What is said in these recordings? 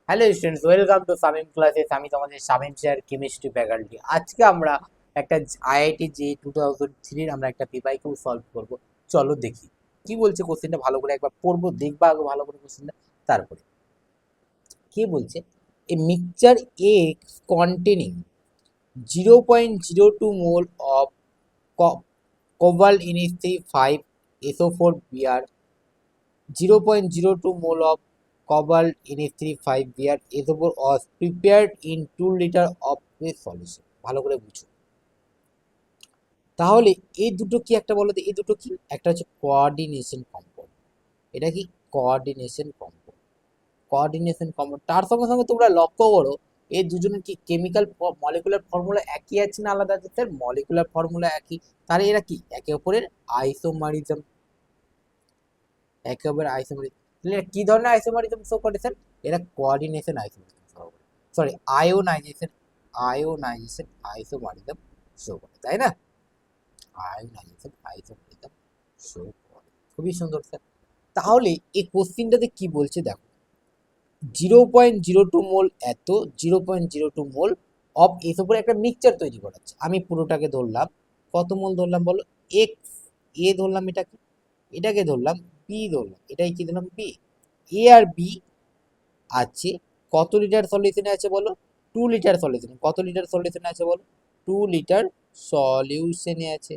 Hello students, welcome to Shamim classes. আমি তোমাদের Shamim sir, chemistry faculty. আজকে আমরা একটা আইআইটি যে 2003 আমরা একটা পেপার সলভ করব। চলো দেখি কি বলছে কোশ্চেনটা, ভালো করে একবার পড়বো, দেখবা আগে ভালো করে কোশ্চেনটা। তারপরে কি বলছে, এ mixture A containing 0.02 mole of cobalt NH3 SO4 Br, 0.02 mole of cobalt NH3 Br SO4 was prepared in 2 liter of a solution। ভালো করে বুঝো। তাহলে এই দুটো কি একটা বলো তো, এই দুটো কি? একটা হচ্ছে কোঅর্ডিনেশন কম্পাউন্ড। এটা কি? Coordination compound. কোঅর্ডিনেশন কম্পাউন্ড, তার সঙ্গে সঙ্গে তোমরা লক্ষ্য করো এই দুজনের কি কেমিক্যাল মলিকুলার ফর্মুলা একই আছে না আলাদা আছে? স্যার মলিকুলার ফর্মুলা একই। তাহলে এরা কি একে অপরের আইসোমারিজম, একেবারে আইসোমারিজম। তাহলে এরা কি ধরনের আইসোমারিজম শো করে স্যার? এরা কোঅর্ডিনেশন আইসোমারিজম শো করে, sorry ionization, ionization isomerism show করে, তাই না? আয়োনাইজেশন আইসোমারিজম শো করে। খুবই সুন্দর স্যার। তাহলে এই কোশ্চিনটাতে কি বলছে দেখো, 0.02 মোল এত 0.02 মোল অফ এস উপরে একটা মিক্সচার তৈরি করাচ্ছে। আমি পুরোটাকে ধরলাম, কত মোল ধরলাম বলো? এক্স। এ ধরলাম, এটাকে এটাকে ধরলাম, বি ধরলাম, এটাই কি ধরলাম? বি। এ আর বি আছে, কত লিটার সলিউশনে আছে বলো? 2 লিটার সলিউশনে। কত লিটার সলিউশনে আছে বলো? 2 লিটার সলিউশনে আছে।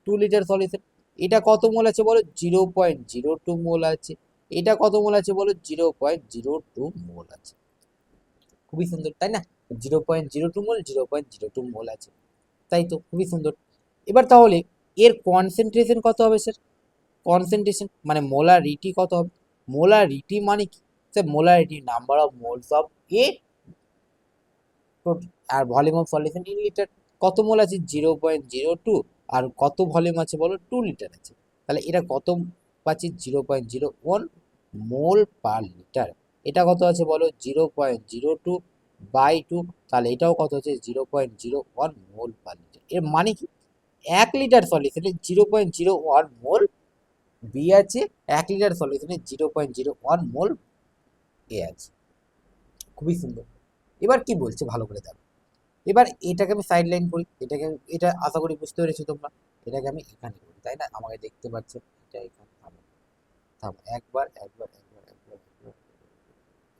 2 লিটার সলিউশন। এটা কত মোল আছে বলো? 0.02 মোল আছে। এটা কত মোল আছে বলো? 0.02 মোল আছে। খুবই সুন্দর, তাই না? 0.02 মোল, 0.02 মোল আছে, তাই তো? খুবই সুন্দর। এবার তাহলে এর কনসেন্ট্রেশন কত হবে স্যার? কনসেন্ট্রেশন মানে মোলারিটি কত হবে? মোলারিটি মানে কি sir? Molarity number of moles of a, আর volume of solution in litre. কত মোল আছে? 0.02। আর কত ভলিউম আছে বলো? 2 লিটার আছে। তাহলে এটা কত পাচ্ছি? 0.01 মোল পার লিটার। এটা কত আছে বলো? 0.02 বাই 2। তাহলে এটাও কত হচ্ছে? 0.01 মোল পার লিটার। এর মানে কি, 1 লিটার সলিউশনে 0.01 মোল বি আছে, 1 লিটার সলিউশনে 0.01 মোল এ আছে। খুবই সুন্দর। এবার কি বলছে ভালো করে দেখো। এবার এটাকে আমি সাইড লাইন করি, এটাকে, এটা আশা করি বুঝতে পেরেছো তোমরা। এটাকে আমি এখানে করি, তাই না? আমাকে দেখতে পাচ্ছ, এটা এখানে থামো, থামো, একবার একবার একবার একবার একবার,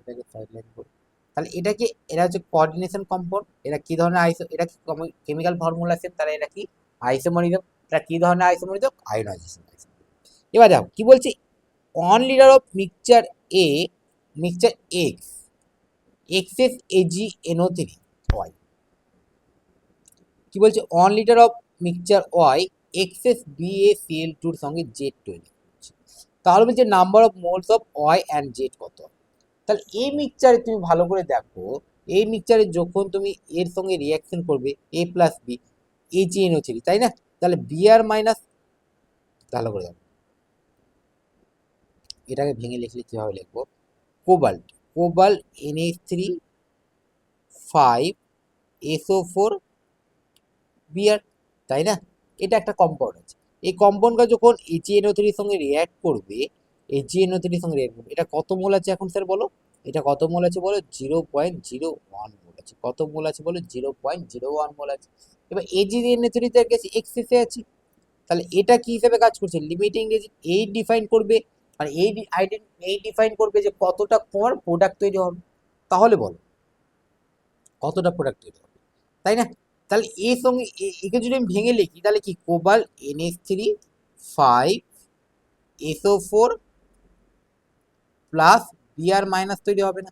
এটাকে সাইড লাইন করি। তাহলে এটা কি, এরা হচ্ছে কোঅর্ডিনেশন কম্পাউন্ড। এরা কি ধরনের আইসো, এটা কি কেমিক্যাল ফর্মুলা আছে, তারা এরা কি আইসোমারিজম। এটা কি ধরনের আইসোমারিজম? আয়োনাইজেশন। এবার দেখো কি বলছে, 1 litre of mixture A, mixture X, excess AG এনও3 ওয়াই। কি বলছে? 1 litre of mixture Y excess BaCl2 এর সঙ্গে জেড তৈরি করছে। তাহলে বলছে number of moles of Y and Z কত? তাহলে এই মিক্সচারে তুমি ভালো করে দেখো, এই মিক্সচারে যখন তুমি এর সঙ্গে রিয়াকশন করবে এ প্লাস বি, AgNO3, তাই না? তাহলে বি আর মাইনাস, ভালো করে দেখো, এটাকে ভেঙে লিখলে কিভাবে লিখবো? কোবাল্ট, কোবাল্ট NH3 5 SO4 বিয়ার, তাই না? এটা একটা কম্পাউন্ড আছে। এই কম্পাউন্ডটা যখন AgNO3 এর সঙ্গে রিঅ্যাক্ট করবে, AgNO3 এর সঙ্গে রিঅ্যাক্ট করবে, এটা কত মোল আছে এখন স্যার বলো? এটা কত মোল আছে বলো? 0.01 মোল আছে। কত মোল আছে বলো? 0.01 মোল আছে। এবার AgNO3 তে গেছে এক্সেসে আছে, তাহলে এটা কি হিসেবে কাজ করছে? Limiting resist. এই ডিফাইন করবে, আর এই ডিফাইন করবে যে কতটা পর প্রোডাক্ট তৈরি হবে। তাহলে বলো কতটা প্রোডাক্ট তৈরি হবে, তাই না? তাহলে এর সঙ্গে একে যদি আমি ভেঙে লিখি, তাহলে কি cobalt NH3 5 SO4 plus BR minus তৈরি হবে না?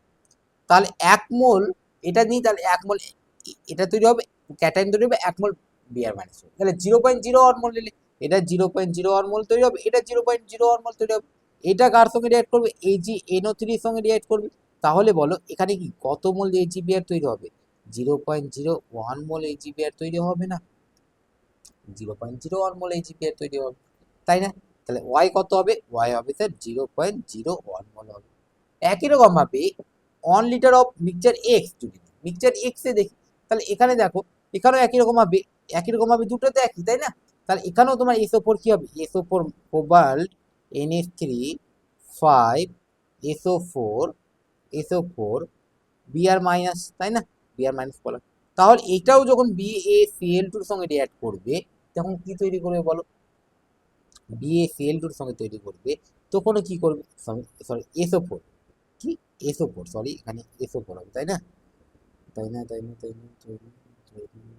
তাহলে 1 মোল এটা নিই, তাহলে 1 মোল এটা তৈরি হবে, ক্যাটাইন তৈরি হবে, 1 মোল বিআর মাইনাস। তাহলে 0.01 মোল নিলে এটা 0.01 মোল তৈরি হবে, এটা 0.01 মোল তৈরি হবে। এটা কার সঙ্গে রিঅ্যাক্ট করবে? AgNO3 এর সঙ্গে রিঅ্যাক্ট করবে। তাহলে বলো এখানে কি কত মোল AgBr তৈরি হবে? 0.01 মোল AgBr তৈরি হবে না? 0.01 মোল AgBr তৈরি হবে, তাই না? তাহলে ওয়াই কত হবে? ওয়াই হবে স্যার 0.01 মোল হবে। একই রকম ভাবে 1 লিটার অফ মিক্সচার এক্স যদি মিক্সচার এক্স এ দেখি, তাহলে এখানে দেখো, এখানেও একই রকম ভাবে দুটোতে একই, তাই না? তাহলে এখানেও তোমার SO4 কি হবে? SO4 cobalt NH3 5 SO4 SO4 Br minus, তাই না? Br মাইনাস বলা, তাহলে এটাও যখন BaCl2 এর সঙ্গে রিঅ্যাক্ট করবে তখন কি তৈরি করবে বলো? BaCl2 এর সঙ্গে তৈরি করবে, তখন কি করবে? সরি SO4, কি SO4, সরি এখানে SO4 হবে, তাই না? তাই না তাই না তাই না তাই না তাই না,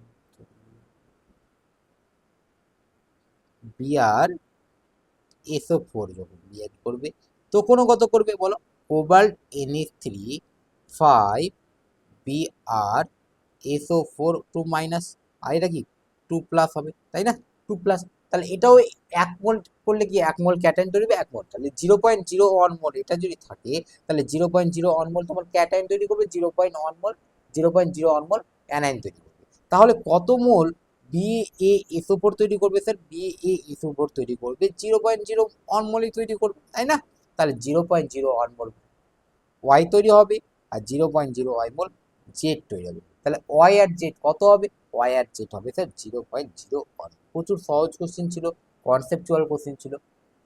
BrSO4 যখন রিঅ্যাক্ট করবে তখনও কত করবে বলো? কোবাল্ট Na3 5 BrSO4 2 মাইনাস, আর এটা কি 2 প্লাস হবে, তাই না? 2 প্লাস, তাহলে এটাও 1 মোল করলে কি 1 মোল ক্যাটায়ন তৈরি হবে 1 মোল, তাহলে 0.01 মোল এটা যদি থাকে তাহলে 0.01 মোল তোমার ক্যাটায়ন তৈরি করবে, 0.1 মোল 0.01 মোল অ্যানায়ন তৈরি করবে। তাহলে কত মোল BaSO4 তৈরি করবে স্যার? BaSO4 তৈরি করবে 0.01 মোলই তৈরি করবে, তাই না? তাহলে 0.01 মোল ওয়াই তৈরি হবে আর 0.01 মোল জেড তৈরি হবে। তাহলে ওয়াই আর জেড কত হবে? ওয়াই আর জেড হবে স্যার 0.01। প্রচুর সহজ কোশ্চেন ছিল, কনসেপচুয়াল কোশ্চেন ছিল,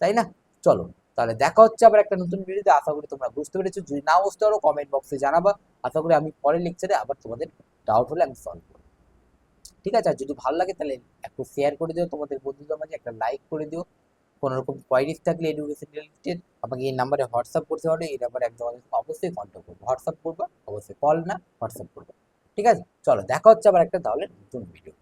তাই না? চলো, তাহলে দেখা হচ্ছে আবার একটা নতুন ভিডিওতে। আশা করি তোমরা বুঝতে পেরেছো, যদি না বুঝতে পারো কমেন্ট বক্সে জানাবা। আশা করি আমি পরের লেকচারে আবার তোমাদের ডাউট হলে আমি সলভ করবো। ঠিক আছে? আর যদি ভালো লাগে তাহলে একটু শেয়ার করে দিও তোমাদের বন্ধুদের মাঝে, একটা লাইক করে দিও। কোনো রকম কোয়ারিজ থাকলে এডুকেশন রিলেটেড আমাকে এই নাম্বারে হোয়াটসঅ্যাপ করতে পারো, এই নাম্বারে একদম অবশ্যই কন্ট্যাক্ট করবো, হোয়াটসঅ্যাপ করবো অবশ্যই, কল না হোয়াটসঅ্যাপ করবো। ঠিক আছে, চলো দেখা হচ্ছে আবার একটা তাহলে নতুন ভিডিও।